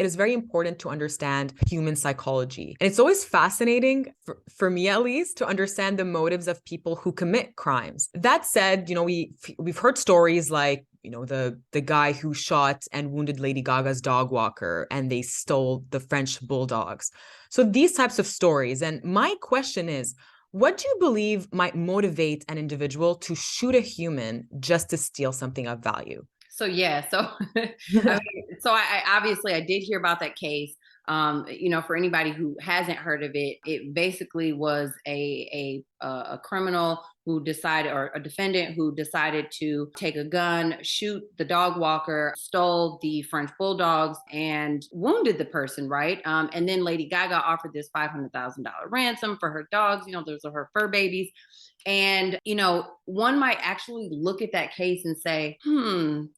it is very important to understand human psychology. And it's always fascinating, for me at least, to understand the motives of people who commit crimes. That said, we've heard stories like, the guy who shot and wounded Lady Gaga's dog walker and they stole the French bulldogs. So these types of stories. And my question is, what do you believe might motivate an individual to shoot a human just to steal something of value? So yeah, so I obviously I did hear about that case. For anybody who hasn't heard of it, it basically was a criminal who decided, or a defendant who decided to take a gun, shoot the dog walker, stole the French bulldogs, and wounded the person. Right, and then Lady Gaga offered this $500,000 ransom for her dogs. Those are her fur babies. And, one might actually look at that case and say,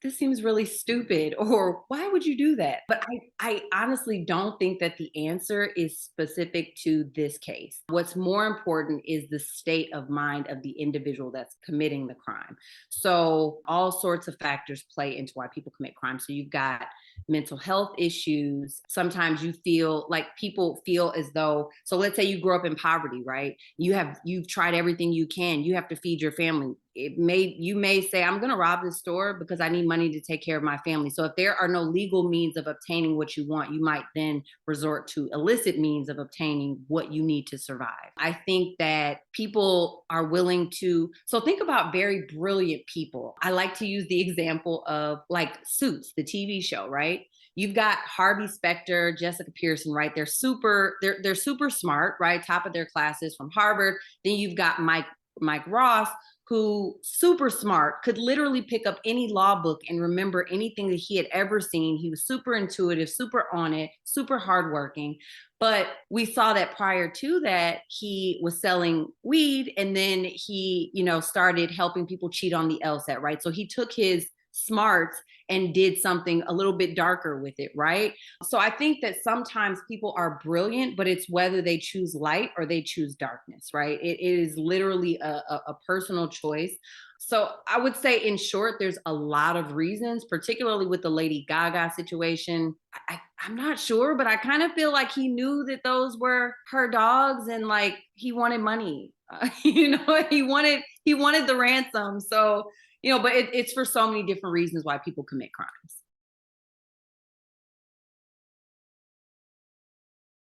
this seems really stupid, or why would you do that? But I honestly don't think that the answer is specific to this case. What's more important is the state of mind of the individual that's committing the crime. So all sorts of factors play into why people commit crime. So you've got mental health issues. Sometimes you feel like people feel as though, so let's say you grew up in poverty, right? You've tried everything you can. You have to feed your family. You may say, I'm going to rob this store because I need money to take care of my family. So if there are no legal means of obtaining what you want, you might then resort to illicit means of obtaining what you need to survive. I think that people are willing to, so think about very brilliant people. I like to use the example of like Suits, the TV show, right? You've got Harvey Specter, Jessica Pearson, right? They're super smart, right? Top of their classes from Harvard. Then you've got Mike Ross, who super smart, could literally pick up any law book and remember anything that he had ever seen. He was super intuitive, super on it, super hardworking. But we saw that prior to that, he was selling weed, and then he, started helping people cheat on the LSAT, right? So he took his smarts and did something a little bit darker with it, right? So I think that sometimes people are brilliant, but it's whether they choose light or they choose darkness, right? It is literally a personal choice. So I would say, in short, there's a lot of reasons, particularly with the Lady Gaga situation. I'm not sure, but I kind of feel like he knew that those were her dogs, and like he wanted money. He wanted the ransom. So but it's for so many different reasons why people commit crimes.